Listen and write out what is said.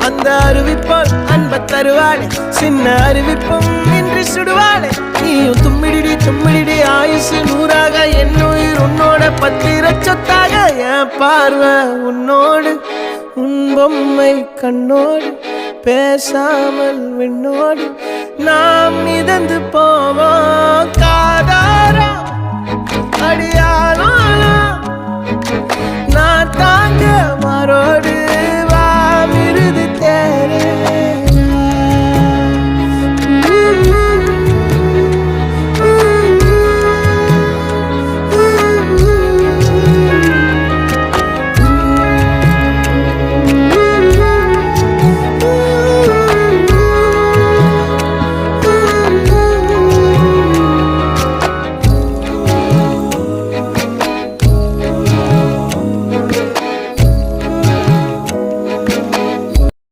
அந்த அறிவிப்போல் அன்ப தருவாளே சின்ன அறிவிப்பும் இன்று சுடுவாளே நீயும் தும்மிடி ஆயுசு நூறாக என் உயிர் உன்னோட பத்திர சொத்தாக என் பார்வை உன்னோடு உன் பொம்மை கண்ணோடு பேசாமல் விண்ணோடு நாம் மிதந்து போவோம் காதாரா அடியானாலும் நான் தாங்க மாறோடு